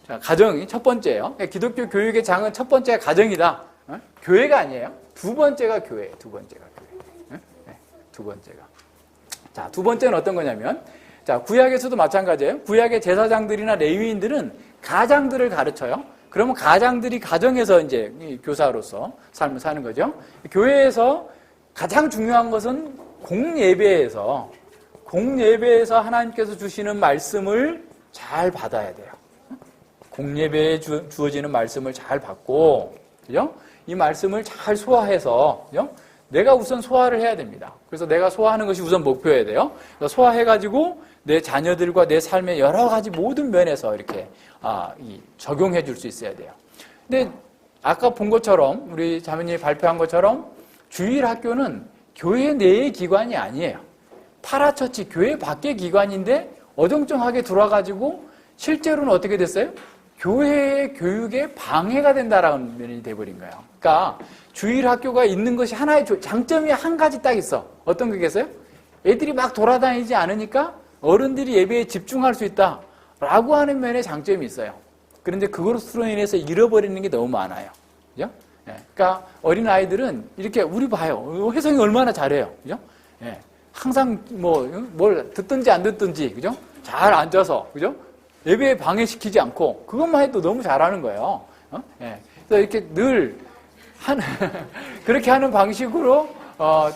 자, 가정이 첫 번째예요. 기독교 교육의 장은 첫 번째가 가정이다. 교회가 아니에요. 두 번째가 교회예요. 두 번째가 교회. 두 번째가. 자, 두 번째는 어떤 거냐면, 자, 구약에서도 마찬가지예요. 구약의 제사장들이나 레위인들은 가장들을 가르쳐요. 그러면 가장들이 가정에서 이제 교사로서 삶을 사는 거죠. 교회에서 가장 중요한 것은 공예배에서 하나님께서 주시는 말씀을 잘 받아야 돼요. 공예배에 주어지는 말씀을 잘 받고, 그죠? 이 말씀을 잘 소화해서, 그죠? 내가 우선 소화를 해야 됩니다. 그래서 내가 소화하는 것이 우선 목표여야 돼요. 그래서 소화해가지고 내 자녀들과 내 삶의 여러 가지 모든 면에서 이렇게 적용해 줄 수 있어야 돼요. 근데 아까 본 것처럼, 우리 자매님이 발표한 것처럼 주일학교는 교회 내의 기관이 아니에요. 파라처치 교회 밖의 기관인데 어정쩡하게 들어와가지고 실제로는 어떻게 됐어요? 교회의 교육에 방해가 된다라는 면이 돼버린 거예요. 그러니까 주일학교가 있는 것이 하나의 장점이 한 가지 딱 있어. 어떤 거겠어요? 애들이 막 돌아다니지 않으니까 어른들이 예배에 집중할 수 있다라고 하는 면에 장점이 있어요. 그런데 그것으로 인해서 잃어버리는 게 너무 많아요. 그죠? 그러니까 어린아이들은 이렇게 우리 봐요. 혜성이 얼마나 잘해요. 그죠? 항상 뭘 듣든지 안 듣든지, 그죠? 잘 앉아서, 그죠? 예배에 방해시키지 않고, 그것만 해도 너무 잘하는 거예요. 그래서 이렇게 늘 그렇게 하는 방식으로,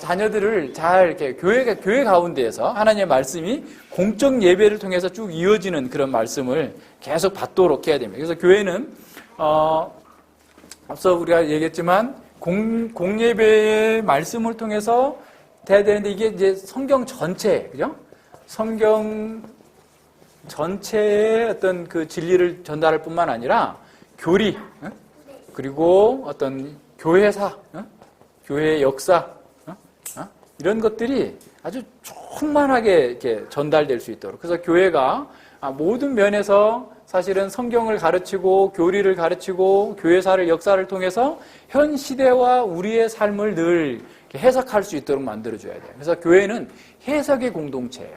자녀들을 잘 이렇게 교회 가운데에서 하나님의 말씀이 공적 예배를 통해서 쭉 이어지는 그런 말씀을 계속 받도록 해야 됩니다. 그래서 교회는, 앞서 우리가 얘기했지만, 공예배의 말씀을 통해서 돼야 되는데, 이게 이제 성경 전체, 그죠? 성경 전체의 어떤 그 진리를 전달할 뿐만 아니라 교리, 그리고 어떤 교회사, 교회의 역사, 이런 것들이 아주 충만하게 이렇게 전달될 수 있도록. 그래서 교회가 모든 면에서 사실은 성경을 가르치고 교리를 가르치고 교회사를 역사를 통해서 현 시대와 우리의 삶을 늘 해석할 수 있도록 만들어줘야 돼요. 그래서 교회는 해석의 공동체예요.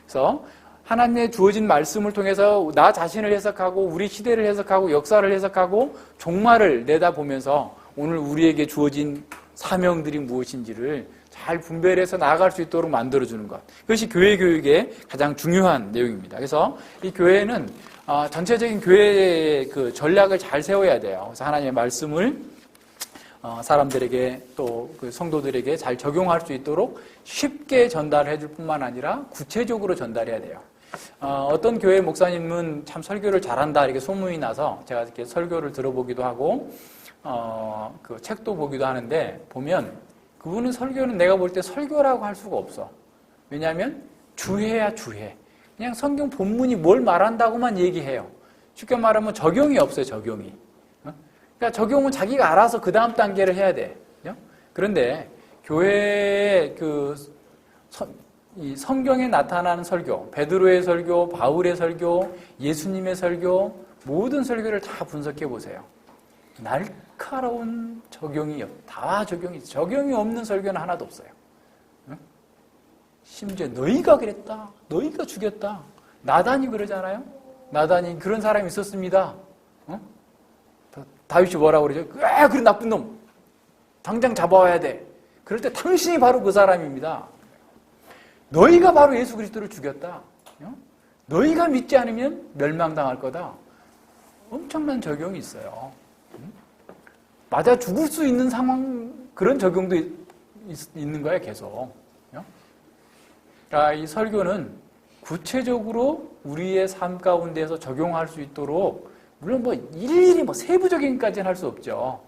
그래서 하나님의 주어진 말씀을 통해서 나 자신을 해석하고 우리 시대를 해석하고 역사를 해석하고 종말을 내다보면서 오늘 우리에게 주어진 사명들이 무엇인지를 잘 분별해서 나아갈 수 있도록 만들어주는 것. 그것이 교회 교육의 가장 중요한 내용입니다. 그래서 이 교회는 전체적인 교회의 그 전략을 잘 세워야 돼요. 그래서 하나님의 말씀을 사람들에게 또 그 성도들에게 잘 적용할 수 있도록 쉽게 전달해 줄 뿐만 아니라 구체적으로 전달해야 돼요. 어떤 교회 목사님은 참 설교를 잘한다 이렇게 소문이 나서 제가 이렇게 설교를 들어보기도 하고 그 책도 보기도 하는데 보면 그분은 설교는 내가 볼 때 설교라고 할 수가 없어. 왜냐하면 주해야 주해. 그냥 성경 본문이 뭘 말한다고만 얘기해요. 쉽게 말하면 적용이 없어요. 적용이. 그러니까 적용은 자기가 알아서 그 다음 단계를 해야 돼. 그런데 교회의 이 성경에 나타나는 설교, 베드로의 설교, 바울의 설교, 예수님의 설교, 모든 설교를 다 분석해 보세요. 날카로운 적용이 다 적용이 없는 설교는 하나도 없어요. 심지어 너희가 그랬다, 너희가 죽였다. 나단이 그러잖아요. 나단이 그런 사람이 있었습니다. 다윗이 뭐라고 그러죠? 그래 나쁜 놈, 당장 잡아와야 돼. 그럴 때 당신이 바로 그 사람입니다. 너희가 바로 예수 그리스도를 죽였다. 너희가 믿지 않으면 멸망당할 거다. 엄청난 적용이 있어요. 맞아 죽을 수 있는 상황, 그런 적용도 있는 거야 계속. 그러니까 이 설교는 구체적으로 우리의 삶 가운데에서 적용할 수 있도록, 물론 일일이 세부적인 까지는 할 수 없죠.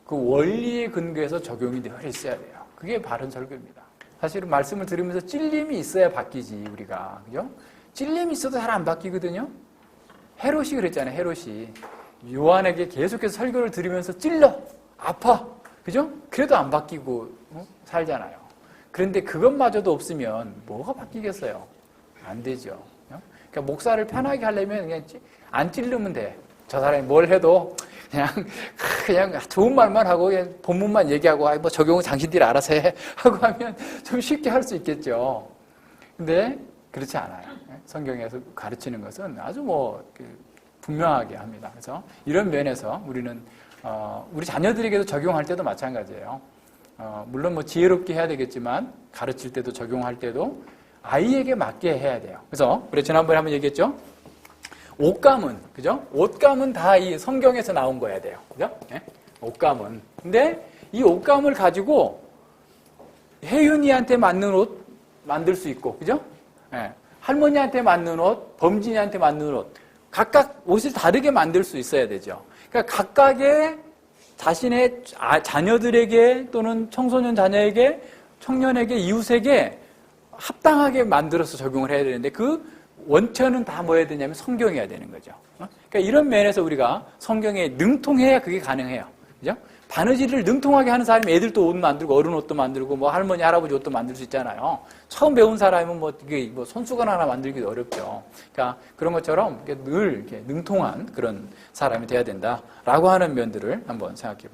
그 원리의 근거에서 적용이 늘 있어야 돼요. 그게 바른 설교입니다. 사실은 말씀을 들으면서 찔림이 있어야 바뀌지, 우리가. 그죠? 찔림이 있어도 잘 안 바뀌거든요? 헤롯이 그랬잖아요, 헤롯이. 요한에게 계속해서 설교를 들으면서 찔러, 아파. 그죠? 그래도 안 바뀌고 살잖아요. 그런데 그것마저도 없으면 뭐가 바뀌겠어요? 안 되죠. 그러니까 목사를 편하게 하려면 그냥 안 찔르면 돼. 저 사람이 뭘 해도 그냥 좋은 말만 하고 그냥 본문만 얘기하고 적용은 당신들이 알아서 해 하고 하면 좀 쉽게 할 수 있겠죠. 근데 그렇지 않아요. 성경에서 가르치는 것은 아주 분명하게 합니다. 그래서 이런 면에서 우리는 우리 자녀들에게도 적용할 때도 마찬가지예요. 물론 뭐 지혜롭게 해야 되겠지만 가르칠 때도 적용할 때도 아이에게 맞게 해야 돼요. 그래서 우리 지난번에 한번 얘기했죠. 옷감은 그죠? 옷감은 다 이 성경에서 나온 거야 돼요. 그죠? 네? 옷감은. 근데 이 옷감을 가지고 혜윤이한테 맞는 옷 만들 수 있고, 그죠? 네. 할머니한테 맞는 옷, 범진이한테 맞는 옷, 각각 옷을 다르게 만들 수 있어야 되죠. 그러니까 각각의 자신의 자녀들에게 또는 청소년 자녀에게, 청년에게, 이웃에게 합당하게 만들어서 적용을 해야 되는데 그 원천은 다 뭐 해야 되냐면 성경이어야 되는 거죠. 그러니까 이런 면에서 우리가 성경에 능통해야 그게 가능해요. 그죠? 바느질을 능통하게 하는 사람이 애들도 옷 만들고 어른 옷도 만들고 뭐 할머니 할아버지 옷도 만들 수 있잖아요. 처음 배운 사람은 뭐 이게 뭐 손수건 하나 만들기도 어렵죠. 그러니까 그런 것처럼 늘 이렇게 능통한 그런 사람이 돼야 된다라고 하는 면들을 한번 생각해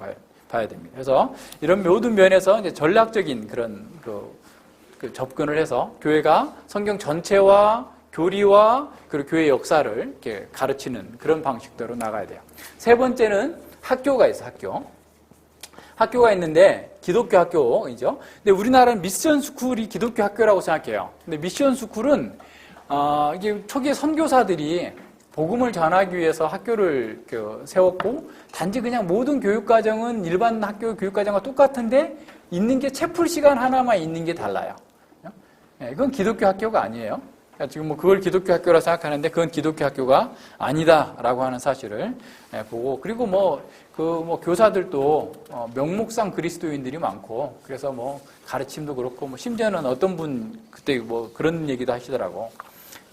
봐야 됩니다. 그래서 이런 모든 면에서 이제 전략적인 그런 그 접근을 해서 교회가 성경 전체와 교리와 그리고 교회 역사를 이렇게 가르치는 그런 방식대로 나가야 돼요. 세 번째는 학교가 있어요. 학교가 있는데 기독교 학교이죠. 근데 우리나라는 미션 스쿨이 기독교 학교라고 생각해요. 근데 미션 스쿨은 이게 초기에 선교사들이 복음을 전하기 위해서 학교를 세웠고 단지 그냥 모든 교육과정은 일반 학교 교육과정과 똑같은데 있는 게 채플 시간 하나만 있는 게 달라요. 이건 기독교 학교가 아니에요. 지금 뭐 그걸 기독교 학교라 생각하는데 그건 기독교 학교가 아니다라고 하는 사실을 보고 그리고 뭐 교사들도 명목상 그리스도인들이 많고 그래서 뭐 가르침도 그렇고 뭐 심지어는 어떤 분 그때 뭐 그런 얘기도 하시더라고.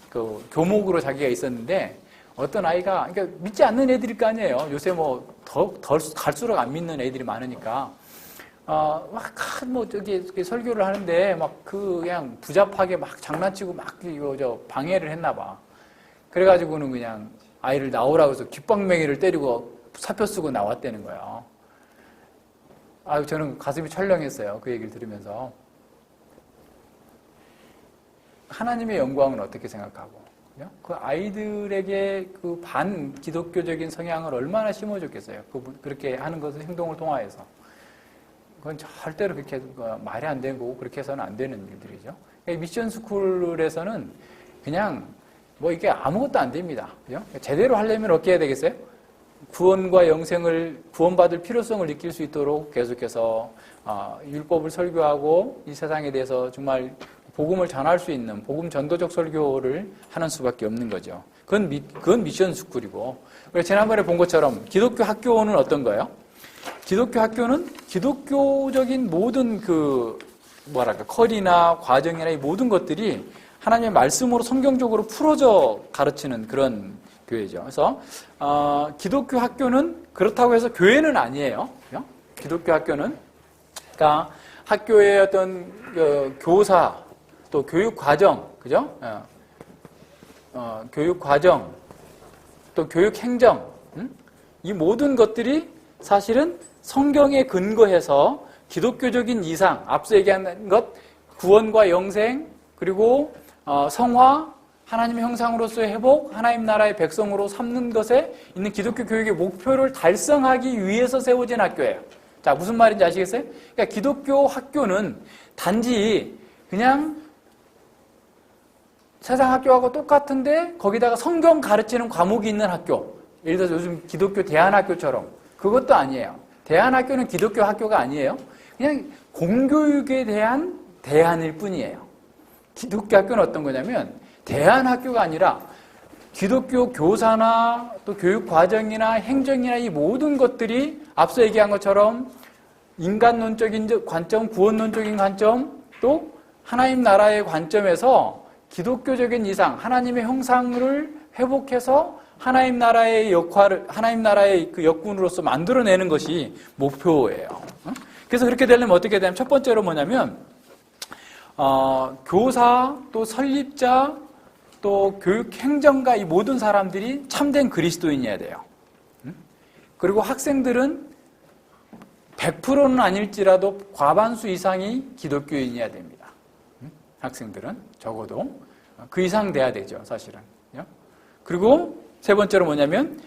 그 교목으로 자기가 있었는데 어떤 아이가 그러니까 믿지 않는 애들일 거 아니에요. 요새 뭐 더 갈수록 안 믿는 애들이 많으니까. 뭐, 설교를 하는데, 그냥 부잡하게 막 장난치고 방해를 했나 봐. 그래가지고는 그냥 아이를 나오라고 해서 귓방맹이를 때리고 사표 쓰고 나왔다는 거예요. 저는 가슴이 철렁했어요. 그 얘기를 들으면서. 하나님의 영광은 어떻게 생각하고, 그 아이들에게 그 반기독교적인 성향을 얼마나 심어줬겠어요. 그렇게 하는 것을 행동을 통하여서. 그건 절대로 그렇게 말이 안 되는 거고 그렇게 해서는 안 되는 일들이죠. 미션 스쿨에서는 그냥 뭐 이게 아무것도 안 됩니다. 그죠? 제대로 하려면 어떻게 해야 되겠어요? 구원과 영생을 구원받을 필요성을 느낄 수 있도록 계속해서 율법을 설교하고 이 세상에 대해서 정말 복음을 전할 수 있는 복음 전도적 설교를 하는 수밖에 없는 거죠. 그건 미션 스쿨이고. 지난번에 본 것처럼 기독교 학교는 어떤 거예요? 기독교 학교는 기독교적인 모든 커리나 과정이나 이 모든 것들이 하나님의 말씀으로 성경적으로 풀어져 가르치는 그런 교회죠. 그래서, 기독교 학교는 그렇다고 해서 교회는 아니에요. 그죠? 기독교 학교는, 그러니까 학교의 어떤 교사, 또 교육 과정, 그죠? 교육 과정, 또 교육 행정, 이 모든 것들이 사실은 성경에 근거해서 기독교적인 이상, 앞서 얘기한 것, 구원과 영생, 그리고 성화, 하나님의 형상으로서의 회복, 하나님 나라의 백성으로 삼는 것에 있는 기독교 교육의 목표를 달성하기 위해서 세워진 학교예요. 자, 무슨 말인지 아시겠어요? 그러니까 기독교 학교는 단지 그냥 세상 학교하고 똑같은데 거기다가 성경 가르치는 과목이 있는 학교. 예를 들어서 요즘 기독교 대안학교처럼 그것도 아니에요. 대안학교는 기독교 학교가 아니에요. 그냥 공교육에 대한 대안일 뿐이에요. 기독교 학교는 어떤 거냐면 대안학교가 아니라 기독교 교사나 또 교육과정이나 행정이나 이 모든 것들이 앞서 얘기한 것처럼 인간론적인 관점, 구원론적인 관점, 또 하나님 나라의 관점에서 기독교적인 이상, 하나님의 형상을 회복해서 하나님 나라의 역할을, 하나님 나라의 그 역군으로서 만들어내는 것이 목표예요. 그래서 그렇게 되려면 어떻게 되냐면 첫 번째로 뭐냐면, 교사, 또 설립자, 또 교육 행정가 이 모든 사람들이 참된 그리스도인이어야 돼요. 그리고 학생들은 100%는 아닐지라도 과반수 이상이 기독교인이어야 됩니다. 학생들은 적어도 그 이상 돼야 되죠, 사실은. 그리고 세 번째로 뭐냐면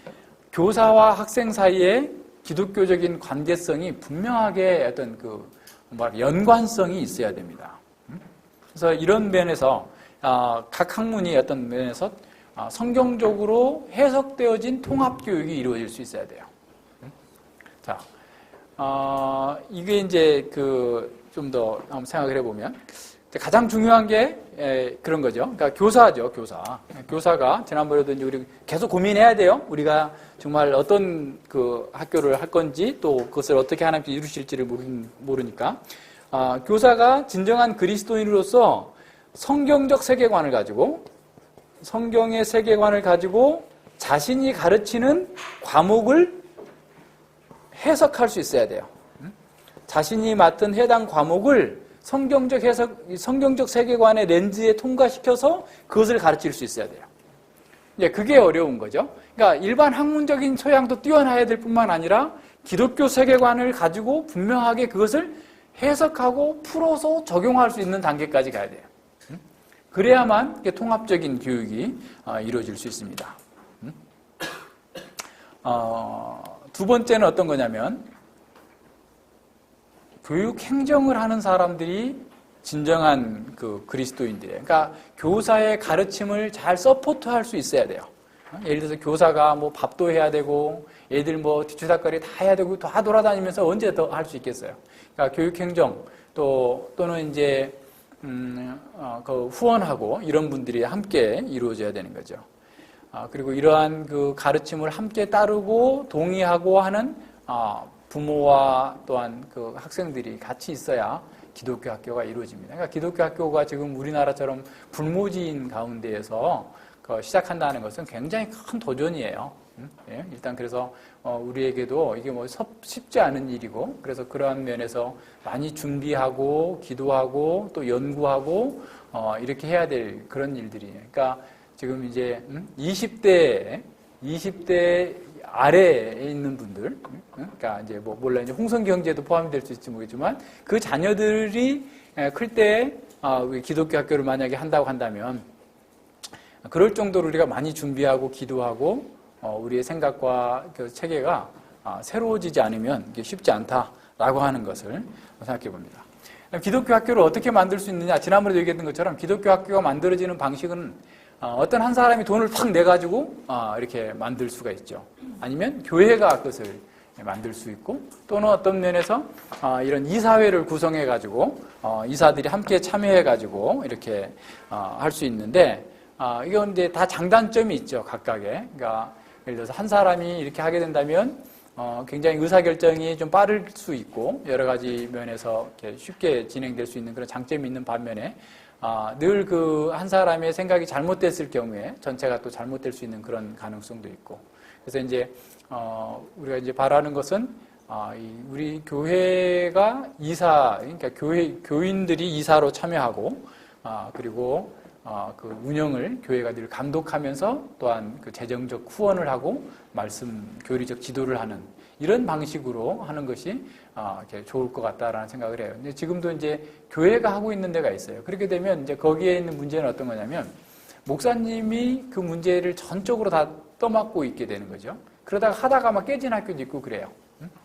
교사와 학생 사이에 기독교적인 관계성이 분명하게 어떤 연관성이 있어야 됩니다. 그래서 이런 면에서 각 학문이 어떤 면에서 성경적으로 해석되어진 통합교육이 이루어질 수 있어야 돼요. 자, 이게 이제 좀 더 한번 생각을 해보면 가장 중요한 게 그런 거죠. 그러니까 교사죠, 교사. 교사가 지난번에도 이제 우리 계속 고민해야 돼요. 우리가 정말 어떤 학교를 할 건지 또 그것을 어떻게 하나님께 이루실지를 모르니까 교사가 진정한 그리스도인으로서 성경적 세계관을 가지고 성경의 세계관을 가지고 자신이 가르치는 과목을 해석할 수 있어야 돼요. 자신이 맡은 해당 과목을 성경적 해석, 성경적 세계관의 렌즈에 통과시켜서 그것을 가르칠 수 있어야 돼요. 이제 그게 어려운 거죠. 그러니까 일반 학문적인 소양도 뛰어나야 될 뿐만 아니라 기독교 세계관을 가지고 분명하게 그것을 해석하고 풀어서 적용할 수 있는 단계까지 가야 돼요. 그래야만 통합적인 교육이 이루어질 수 있습니다. 두 번째는 어떤 거냐면 교육 행정을 하는 사람들이 진정한 그리스도인들이에요. 그러니까 교사의 가르침을 잘 서포트할 수 있어야 돼요. 예를 들어서 교사가 밥도 해야 되고 애들 뒤치다거리 다 해야 되고 다 돌아다니면서 언제 더 할 수 있겠어요. 그러니까 교육 행정 또는 이제 후원하고 이런 분들이 함께 이루어져야 되는 거죠. 그리고 이러한 가르침을 함께 따르고 동의하고 하는 부모와 또한 학생들이 같이 있어야 기독교 학교가 이루어집니다. 그러니까 기독교 학교가 지금 우리나라처럼 불모지인 가운데에서 시작한다는 것은 굉장히 큰 도전이에요. 일단 그래서 우리에게도 이게 쉽지 않은 일이고 그래서 그러한 면에서 많이 준비하고 기도하고 또 연구하고 이렇게 해야 될 그런 일들이에요. 그러니까 지금 이제 20대 아래에 있는 분들, 그러니까 이제 몰라 이제 홍성경제도 포함이 될 수 있을지 모르겠지만 그 자녀들이 클 때 기독교 학교를 만약에 한다고 한다면 그럴 정도로 우리가 많이 준비하고 기도하고 우리의 생각과 체계가 새로워지지 않으면 이게 쉽지 않다라고 하는 것을 생각해 봅니다. 기독교 학교를 어떻게 만들 수 있느냐? 지난번에 얘기했던 것처럼 기독교 학교가 만들어지는 방식은 어떤 한 사람이 돈을 팍 내가지고 이렇게 만들 수가 있죠. 아니면 교회가 그것을 만들 수 있고 또는 어떤 면에서 이런 이사회를 구성해가지고 이사들이 함께 참여해가지고 이렇게 할 수 있는데 이건 이제 다 장단점이 있죠. 각각의. 그러니까 예를 들어서 한 사람이 이렇게 하게 된다면 굉장히 의사결정이 좀 빠를 수 있고 여러 가지 면에서 이렇게 쉽게 진행될 수 있는 그런 장점이 있는 반면에 늘 한 사람의 생각이 잘못됐을 경우에 전체가 또 잘못될 수 있는 그런 가능성도 있고 그래서 이제 우리가 이제 바라는 것은 우리 교회가 그러니까 교인들이 이사로 참여하고 그리고 그 운영을 교회가 늘 감독하면서 또한 그 재정적 후원을 하고 교리적 지도를 하는 이런 방식으로 하는 것이 좋을 것 같다라는 생각을 해요. 근데 지금도 이제 교회가 하고 있는 데가 있어요. 그렇게 되면 이제 거기에 있는 문제는 어떤 거냐면 목사님이 그 문제를 전적으로 다 떠맡고 있게 되는 거죠. 그러다가 하다가 막 깨진 학교도 있고 그래요.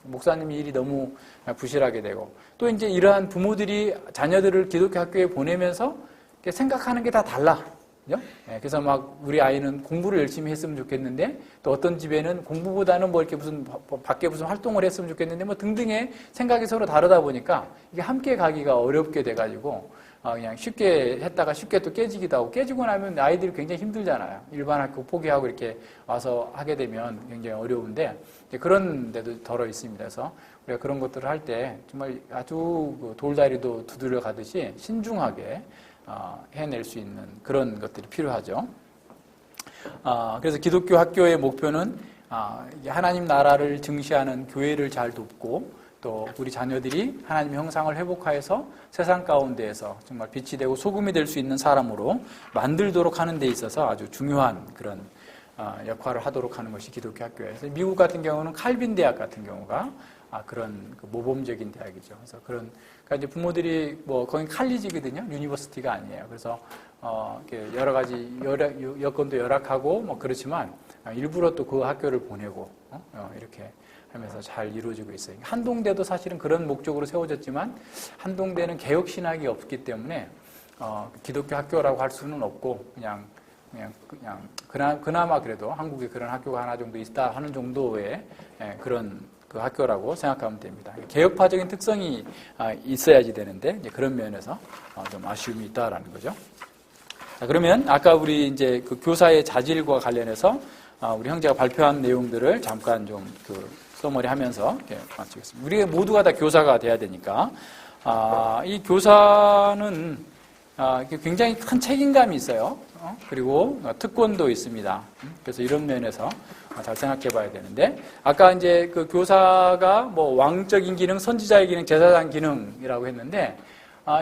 목사님이 일이 너무 부실하게 되고 또 이제 이러한 부모들이 자녀들을 기독교 학교에 보내면서 생각하는 게 다 달라. 그래서 막 우리 아이는 공부를 열심히 했으면 좋겠는데 또 어떤 집에는 공부보다는 이렇게 밖에 무슨 활동을 했으면 좋겠는데 등등의 생각이 서로 다르다 보니까 이게 함께 가기가 어렵게 돼가지고 그냥 쉽게 했다가 쉽게 또 깨지기도 하고 깨지고 나면 아이들이 굉장히 힘들잖아요. 일반 학교 포기하고 이렇게 와서 하게 되면 굉장히 어려운데 그런 데도 덜어 있습니다. 그래서 우리가 그런 것들을 할 때 정말 아주 돌다리도 두드려 가듯이 신중하게 해낼 수 있는 그런 것들이 필요하죠. 그래서 기독교 학교의 목표는 하나님 나라를 증시하는 교회를 잘 돕고 또 우리 자녀들이 하나님의 형상을 회복하여서 세상 가운데에서 정말 빛이 되고 소금이 될 수 있는 사람으로 만들도록 하는 데 있어서 아주 중요한 그런 역할을 하도록 하는 것이 기독교 학교예요. 미국 같은 경우는 칼빈 대학 같은 경우가 그런 모범적인 대학이죠. 그래서 그러니까 이제 부모들이 거긴 칼리지거든요. 유니버시티가 아니에요. 그래서 이렇게 여러 가지 여건도 열악하고 그렇지만 일부러 또 그 학교를 보내고 이렇게 하면서 잘 이루어지고 있어요. 한동대도 사실은 그런 목적으로 세워졌지만 한동대는 개혁 신학이 없기 때문에 기독교 학교라고 할 수는 없고 그냥 그나마 그래도 한국에 그런 학교가 하나 정도 있다 하는 정도의 그런 그 학교라고 생각하면 됩니다. 개혁파적인 특성이 있어야지 되는데 이제 그런 면에서 좀 아쉬움이 있다라는 거죠. 자, 그러면 아까 우리 이제 그 교사의 자질과 관련해서 우리 형제가 발표한 내용들을 잠깐 좀 서머리하면서 마치겠습니다. 우리 모두가 다 교사가 돼야 되니까 이 교사는 굉장히 큰 책임감이 있어요. 그리고 특권도 있습니다. 그래서 이런 면에서 잘 생각해 봐야 되는데, 아까 이제 그 교사가 왕적인 기능, 선지자의 기능, 제사장 기능이라고 했는데,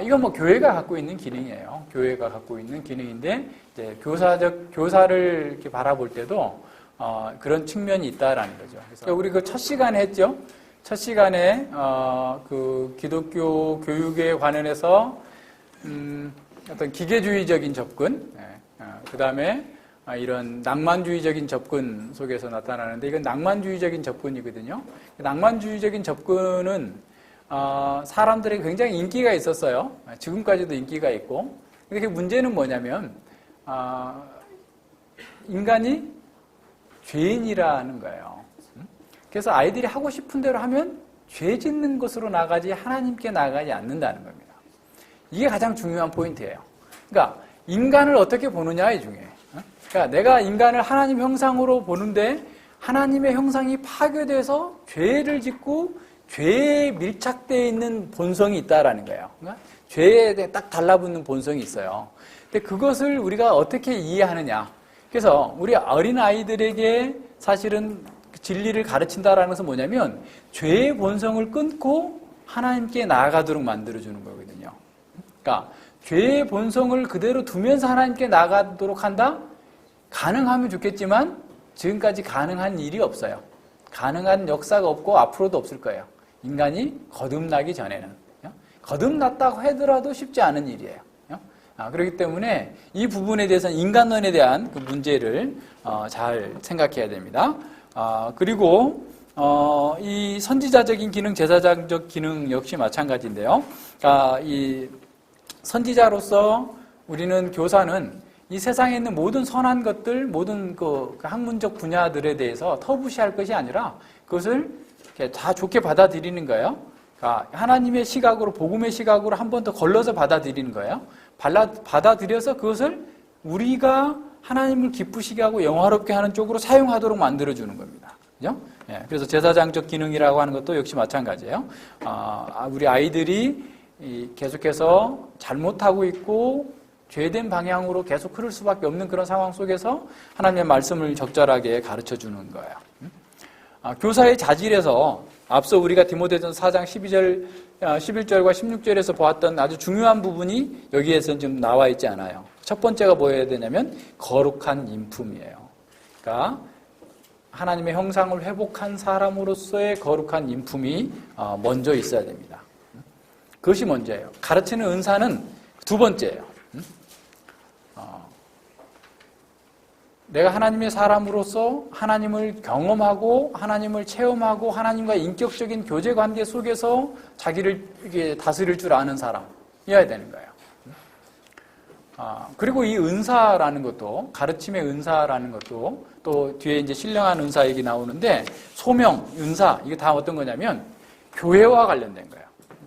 이건 교회가 갖고 있는 기능이에요. 교회가 갖고 있는 기능인데, 이제 교사를 이렇게 바라볼 때도 그런 측면이 있다라는 거죠. 그래서 우리 그 첫 시간에 했죠. 첫 시간에 그 기독교 교육에 관련해서 어떤 기계주의적인 접근, 그 다음에 이런 낭만주의적인 접근 속에서 나타나는데, 이건 낭만주의적인 접근이거든요. 낭만주의적인 접근은 사람들에게 굉장히 인기가 있었어요. 지금까지도 인기가 있고. 근데 그 문제는 뭐냐면 인간이 죄인이라는 거예요. 그래서 아이들이 하고 싶은 대로 하면 죄 짓는 것으로 나가지 하나님께 나가지 않는다는 겁니다. 이게 가장 중요한 포인트예요. 그러니까 인간을 어떻게 보느냐에 중요해요. 그러니까 내가 인간을 하나님 형상으로 보는데 하나님의 형상이 파괴돼서 죄를 짓고 죄에 밀착되어 있는 본성이 있다라는 거예요. 그러니까 죄에 딱 달라붙는 본성이 있어요. 근데 그것을 우리가 어떻게 이해하느냐. 그래서 우리 어린 아이들에게 사실은 진리를 가르친다라는 것은 뭐냐면 죄의 본성을 끊고 하나님께 나아가도록 만들어주는 거거든요. 그러니까 죄의 본성을 그대로 두면서 하나님께 나아가도록 한다? 가능하면 좋겠지만 지금까지 가능한 일이 없어요. 가능한 역사가 없고 앞으로도 없을 거예요. 인간이 거듭나기 전에는. 거듭났다고 하더라도 쉽지 않은 일이에요. 그렇기 때문에 이 부분에 대해서는 인간론에 대한 그 문제를 잘 생각해야 됩니다. 그리고 이 선지자적인 기능, 제사장적 기능 역시 마찬가지인데요. 이 선지자로서 우리는 교사는 이 세상에 있는 모든 선한 것들, 모든 그 학문적 분야들에 대해서 터부시할 것이 아니라 그것을 다 좋게 받아들이는 거예요. 하나님의 시각으로, 복음의 시각으로 한 번 더 걸러서 받아들이는 거예요. 받아들여서 그것을 우리가 하나님을 기쁘시게 하고 영화롭게 하는 쪽으로 사용하도록 만들어주는 겁니다. 그죠? 그래서 제사장적 기능이라고 하는 것도 역시 마찬가지예요. 우리 아이들이 계속해서 잘못하고 있고 죄된 방향으로 계속 흐를 수밖에 없는 그런 상황 속에서 하나님의 말씀을 적절하게 가르쳐주는 거예요. 교사의 자질에서 앞서 우리가 디모데전서 4장 11절과 16절에서 보았던 아주 중요한 부분이 여기에서는 좀 나와 있지 않아요. 첫 번째가 뭐여야 되냐면 거룩한 인품이에요. 그러니까 하나님의 형상을 회복한 사람으로서의 거룩한 인품이 먼저 있어야 됩니다. 그것이 먼저예요. 가르치는 은사는 두 번째예요. 내가 하나님의 사람으로서 하나님을 경험하고 하나님을 체험하고 하나님과 인격적인 교제 관계 속에서 자기를 이게 다스릴 줄 아는 사람이어야 되는 거예요. 그리고 이 은사라는 것도, 가르침의 은사라는 것도 또 뒤에 이제 신령한 은사 얘기 나오는데, 소명, 은사, 이게 다 어떤 거냐면 교회와 관련된 거예요.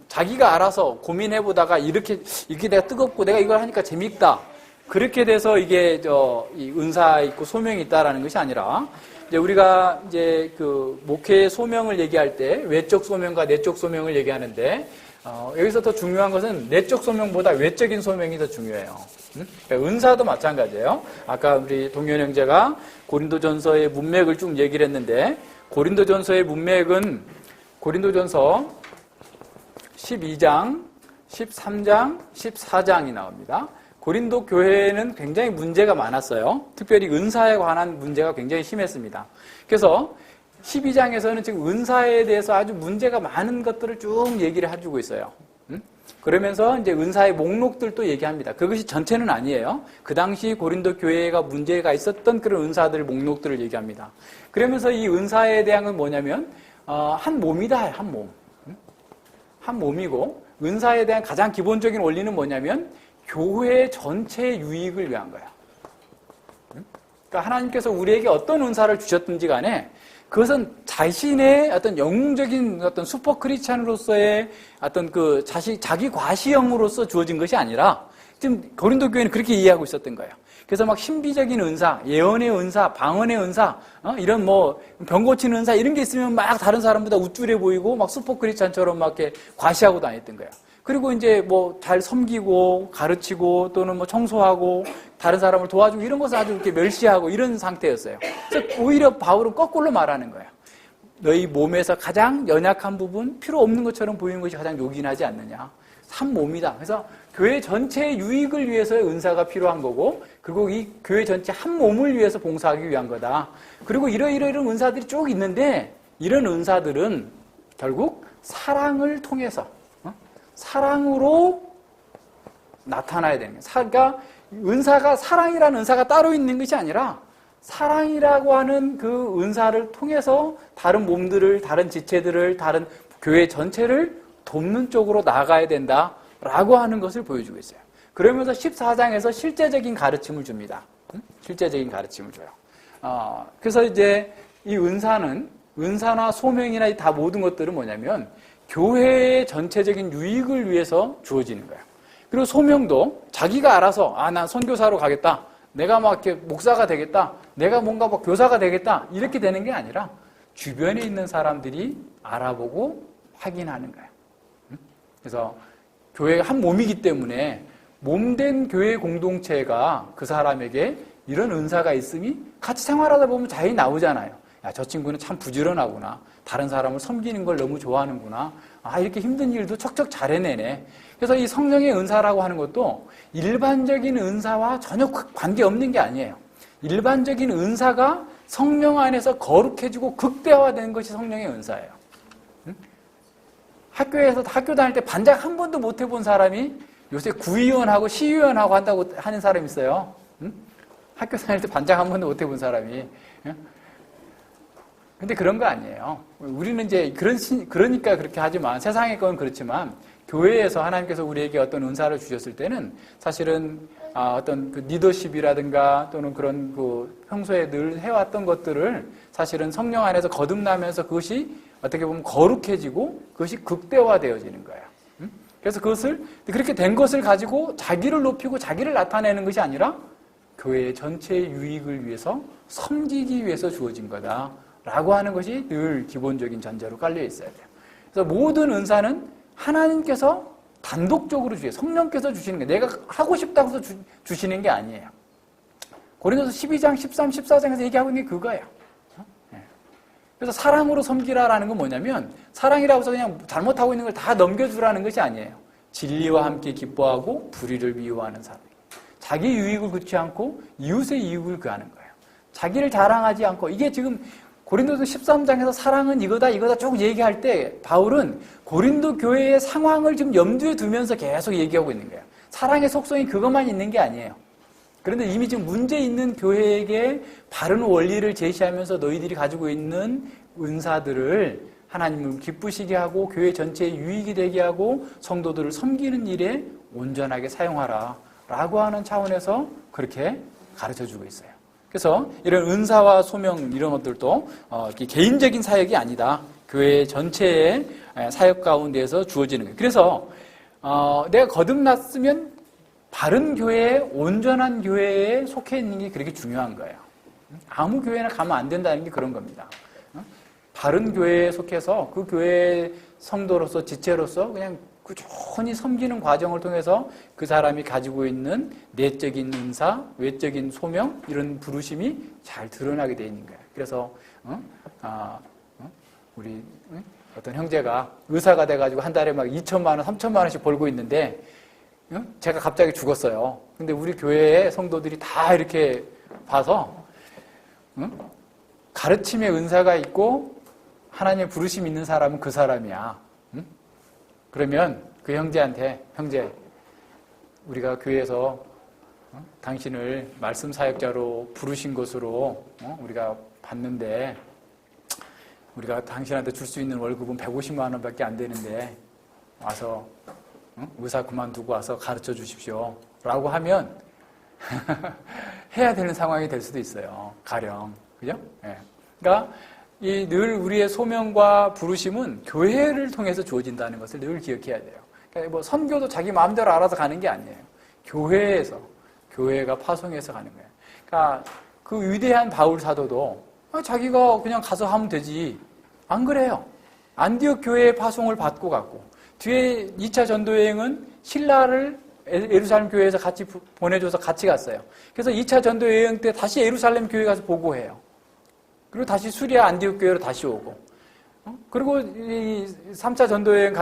자기가 알아서 고민해보다가 이렇게 내가 뜨겁고 내가 이걸 하니까 재밌다. 그렇게 돼서 이게 이 은사 있고 소명이 있다라는 것이 아니라, 이제 우리가 이제 그 목회의 소명을 얘기할 때 외적 소명과 내적 소명을 얘기하는데, 여기서 더 중요한 것은 내적 소명보다 외적인 소명이 더 중요해요. 그러니까 은사도 마찬가지예요. 아까 우리 동현 형제가 고린도전서의 문맥을 쭉 얘기를 했는데, 고린도전서의 문맥은 고린도전서 12장, 13장, 14장이 나옵니다. 고린도 교회에는 굉장히 문제가 많았어요. 특별히 은사에 관한 문제가 굉장히 심했습니다. 그래서 12장에서는 지금 은사에 대해서 아주 문제가 많은 것들을 쭉 얘기를 해주고 있어요. 그러면서 이제 은사의 목록들도 얘기합니다. 그것이 전체는 아니에요. 그 당시 고린도 교회가 문제가 있었던 그런 은사들 목록들을 얘기합니다. 그러면서 이 은사에 대한 건 뭐냐면 한 몸이다, 한 몸. 한 몸이고 은사에 대한 가장 기본적인 원리는 뭐냐면 교회 전체의 유익을 위한 거야. 그러니까 하나님께서 우리에게 어떤 은사를 주셨든지 간에 그것은 자신의 어떤 영웅적인 어떤 슈퍼 크리스찬으로서의 어떤 그 자기 과시형으로서 주어진 것이 아니라 지금 고린도 교회는 그렇게 이해하고 있었던 거예요. 그래서 막 신비적인 은사, 예언의 은사, 방언의 은사, 이런 뭐 병 고치는 은사 이런 게 있으면 막 다른 사람보다 우쭐해 보이고 막 슈퍼 크리스찬처럼 막 이렇게 과시하고 다녔던 거예요. 그리고 이제 뭐 잘 섬기고 가르치고 또는 뭐 청소하고 다른 사람을 도와주고 이런 것을 아주 이렇게 멸시하고 이런 상태였어요. 그래서 오히려 바울은 거꾸로 말하는 거예요. 너희 몸에서 가장 연약한 부분, 필요 없는 것처럼 보이는 것이 가장 요긴하지 않느냐. 한 몸이다. 그래서 교회 전체의 유익을 위해서의 은사가 필요한 거고, 그리고 이 교회 전체 한 몸을 위해서 봉사하기 위한 거다. 그리고 이런 은사들이 쭉 있는데, 이런 은사들은 결국 사랑을 통해서, 사랑으로 나타나야 되는 거예요. 그러니까 은사가, 사랑이라는 은사가 따로 있는 것이 아니라, 사랑이라고 하는 그 은사를 통해서 다른 몸들을, 다른 지체들을, 다른 교회 전체를 돕는 쪽으로 나아가야 된다라고 하는 것을 보여주고 있어요. 그러면서 14장에서 실제적인 가르침을 줍니다. 실제적인 가르침을 줘요. 그래서 이제 이 은사나 소명이나 다 모든 것들은 뭐냐면 교회의 전체적인 유익을 위해서 주어지는 거예요. 그리고 소명도 자기가 알아서 난 선교사로 가겠다. 내가 막 이렇게 목사가 되겠다. 내가 뭔가 막 교사가 되겠다. 이렇게 되는 게 아니라 주변에 있는 사람들이 알아보고 확인하는 거예요. 그래서 교회가 한 몸이기 때문에 몸된 교회 공동체가 그 사람에게 이런 은사가 있음이 같이 생활하다 보면 자연히 나오잖아요. 야, 저 친구는 참 부지런하구나. 다른 사람을 섬기는 걸 너무 좋아하는구나. 이렇게 힘든 일도 척척 잘 해내네. 그래서 이 성령의 은사라고 하는 것도 일반적인 은사와 전혀 관계없는 게 아니에요. 일반적인 은사가 성령 안에서 거룩해지고 극대화되는 것이 성령의 은사예요. 학교에서 학교 다닐 때 반장 한 번도 못 해본 사람이 요새 구의원하고 시의원하고 한다고 하는 사람이 있어요. 학교 다닐 때 반장 한 번도 못 해본 사람이. 근데 그런 거 아니에요. 우리는 이제 그러니까 그렇게 하지만 세상의 건 그렇지만 교회에서 하나님께서 우리에게 어떤 은사를 주셨을 때는 사실은 어떤 그 리더십이라든가 또는 그런 그 평소에 늘 해왔던 것들을 사실은 성령 안에서 거듭나면서 그것이 어떻게 보면 거룩해지고 그것이 극대화되어지는 거예요. 그래서 그렇게 된 것을 가지고 자기를 높이고 자기를 나타내는 것이 아니라 교회 전체의 유익을 위해서 섬기기 위해서 주어진 거다라고 하는 것이 늘 기본적인 전제로 깔려 있어야 돼요. 그래서 모든 은사는 하나님께서 단독적으로 주세요. 성령께서 주시는 게 내가 하고 싶다고 해서 주시는 게 아니에요. 고린도서 12장, 13, 14장에서 얘기하고 있는 게 그거예요. 그래서 사랑으로 섬기라라는 건 뭐냐면 사랑이라고 해서 그냥 잘못하고 있는 걸 다 넘겨주라는 것이 아니에요. 진리와 함께 기뻐하고 불의를 미워하는 사람. 자기 유익을 구치 않고 이웃의 이익을 구하는 거예요. 자기를 자랑하지 않고 이게 지금 고린도서 13장에서 사랑은 이거다 쭉 얘기할 때 바울은 고린도 교회의 상황을 지금 염두에 두면서 계속 얘기하고 있는 거예요. 사랑의 속성이 그것만 있는 게 아니에요. 그런데 이미 지금 문제 있는 교회에게 바른 원리를 제시하면서 너희들이 가지고 있는 은사들을 하나님을 기쁘시게 하고 교회 전체에 유익이 되게 하고 성도들을 섬기는 일에 온전하게 사용하라 라고 하는 차원에서 그렇게 가르쳐주고 있어요. 그래서 이런 은사와 소명 이런 것들도 개인적인 사역이 아니다. 교회 전체의 사역 가운데에서 주어지는 거예요. 그래서 내가 거듭났으면 바른 교회에 온전한 교회에 속해 있는 게 그렇게 중요한 거예요. 아무 교회나 가면 안 된다는 게 그런 겁니다. 바른 교회에 속해서 그 교회의 성도로서 지체로서 그냥 꾸준히 섬기는 과정을 통해서 그 사람이 가지고 있는 내적인 은사, 외적인 소명 이런 부르심이 잘 드러나게 돼 있는 거예요. 그래서 우리 어떤 형제가 의사가 돼가지고 한 달에 막 2천만 원, 3천만 원씩 벌고 있는데 제가 갑자기 죽었어요. 근데 우리 교회의 성도들이 다 이렇게 봐서 가르침의 은사가 있고 하나님의 부르심이 있는 사람은 그 사람이야. 응? 그러면 그 형제한테 형제 우리가 교회에서 당신을 말씀 사역자로 부르신 것으로 우리가 봤는데 우리가 당신한테 줄 수 있는 월급은 150만 원밖에 안 되는데 와서 의사 그만두고 와서 가르쳐 주십시오 라고 하면 해야 되는 상황이 될 수도 있어요. 가령. 그죠? 네. 그러니까 늘 우리의 소명과 부르심은 교회를 통해서 주어진다는 것을 늘 기억해야 돼요. 그러니까 뭐 선교도 자기 마음대로 알아서 가는 게 아니에요. 교회에서, 교회가 파송해서 가는 거예요. 그러니까 그 위대한 바울 사도도 자기가 그냥 가서 하면 되지. 안 그래요. 안디옥 교회의 파송을 받고 갔고, 뒤에 2차 전도여행은 신라를 예루살렘 교회에서 같이 보내줘서 같이 갔어요. 그래서 2차 전도여행 때 다시 예루살렘 교회 가서 보고해요. 그리고 다시 수리아 안디옥 교회로 다시 오고, 그리고 이 3차 전도여행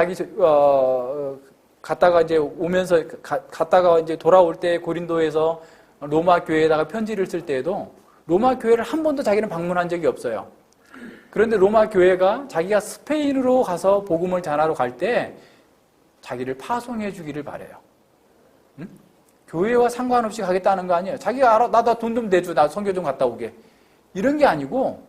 갔다가 이제 오면서 갔다가 이제 돌아올 때 고린도에서 로마 교회에다가 편지를 쓸 때에도 로마 교회를 한 번도 자기는 방문한 적이 없어요. 그런데 로마 교회가 자기가 스페인으로 가서 복음을 전하러 갈 때 자기를 파송해 주기를 바래요. 응? 교회와 상관없이 가겠다는 거 아니에요. 자기가 알아, 나 돈 좀 내줘, 나 선교 좀 갔다 오게. 이런 게 아니고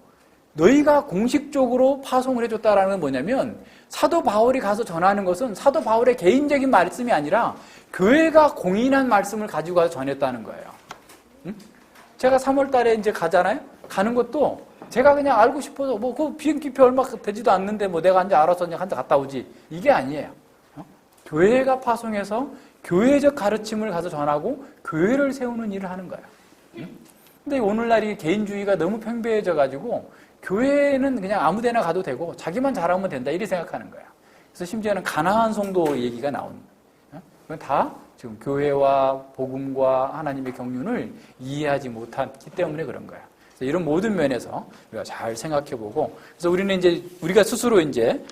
너희가 공식적으로 파송을 해줬다라는 건 뭐냐면 사도 바울이 가서 전하는 것은 사도 바울의 개인적인 말씀이 아니라 교회가 공인한 말씀을 가지고 가서 전했다는 거예요. 응? 제가 3월 달에 이제 가잖아요? 가는 것도 제가 그냥 알고 싶어서 뭐 그 비행기표 얼마 되지도 않는데 뭐 내가 이제 알아서 그냥 한테 갔다 오지. 이게 아니에요. 교회가 파송해서 교회적 가르침을 가서 전하고 교회를 세우는 일을 하는 거예요. 근데 오늘날 이 개인주의가 너무 팽배해져 가지고 교회는 그냥 아무 데나 가도 되고 자기만 잘하면 된다 이렇게 생각하는 거야. 그래서 심지어는 가나안 성도 얘기가 나오는 거예요. 그건 다 지금 교회와 복음과 하나님의 경륜을 이해하지 못했기 때문에 그런 거야. 그래서 이런 모든 면에서 우리가 잘 생각해보고, 그래서 우리는 이제 우리가 스스로 이제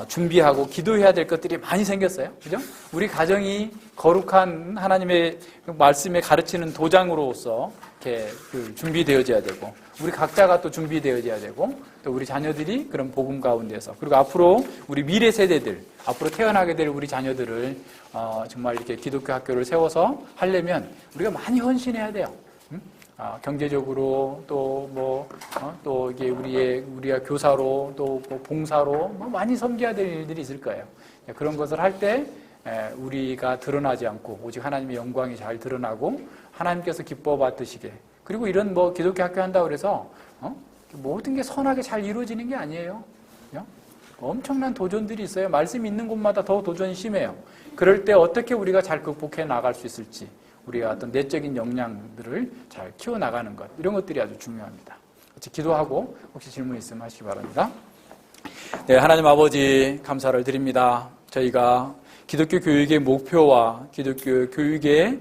준비하고 기도해야 될 것들이 많이 생겼어요. 그죠? 우리 가정이 거룩한 하나님의 말씀에 가르치는 도장으로서 이렇게 준비되어져야 되고, 우리 각자가 또 준비되어져야 되고, 또 우리 자녀들이 그런 복음 가운데서, 그리고 앞으로 우리 미래 세대들, 앞으로 태어나게 될 우리 자녀들을 정말 이렇게 기독교 학교를 세워서 하려면 우리가 많이 헌신해야 돼요. 경제적으로 또 이게 우리가 교사로 또 봉사로 많이 섬겨야 될 일들이 있을 거예요. 그런 것을 할 때 우리가 드러나지 않고 오직 하나님의 영광이 잘 드러나고 하나님께서 기뻐 받으시게. 그리고 이런 기독교 학교 한다고 그래서 모든 게 선하게 잘 이루어지는 게 아니에요. 엄청난 도전들이 있어요. 말씀이 있는 곳마다 더 도전이 심해요. 그럴 때 어떻게 우리가 잘 극복해 나갈 수 있을지, 우리가 어떤 내적인 역량들을 잘 키워나가는 것, 이런 것들이 아주 중요합니다. 같이 기도하고 혹시 질문 있으면 하시기 바랍니다. 네, 하나님 아버지 감사를 드립니다. 저희가 기독교 교육의 목표와 기독교 교육의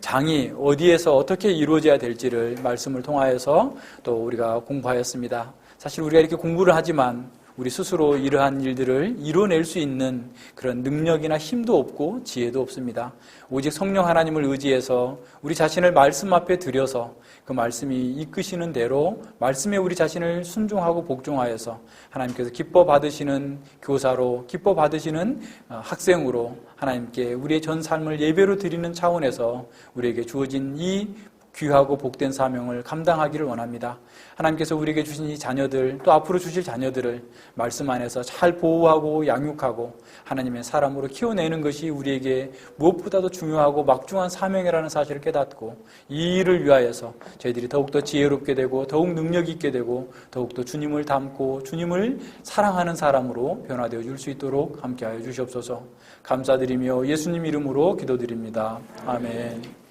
장이 어디에서 어떻게 이루어져야 될지를 말씀을 통하여서 또 우리가 공부하였습니다. 사실 우리가 이렇게 공부를 하지만 우리 스스로 이러한 일들을 이뤄낼 수 있는 그런 능력이나 힘도 없고 지혜도 없습니다. 오직 성령 하나님을 의지해서 우리 자신을 말씀 앞에 들여서 그 말씀이 이끄시는 대로 말씀에 우리 자신을 순종하고 복종하여서 하나님께서 기뻐 받으시는 교사로, 기뻐 받으시는 학생으로 하나님께 우리의 전 삶을 예배로 드리는 차원에서 우리에게 주어진 이 귀하고 복된 사명을 감당하기를 원합니다. 하나님께서 우리에게 주신 이 자녀들, 또 앞으로 주실 자녀들을 말씀 안에서 잘 보호하고 양육하고 하나님의 사람으로 키워내는 것이 우리에게 무엇보다도 중요하고 막중한 사명이라는 사실을 깨닫고 이 일을 위하여서 저희들이 더욱더 지혜롭게 되고 더욱 능력 있게 되고 더욱더 주님을 닮고 주님을 사랑하는 사람으로 변화되어 줄 수 있도록 함께하여 주시옵소서. 감사드리며 예수님 이름으로 기도드립니다. 아멘.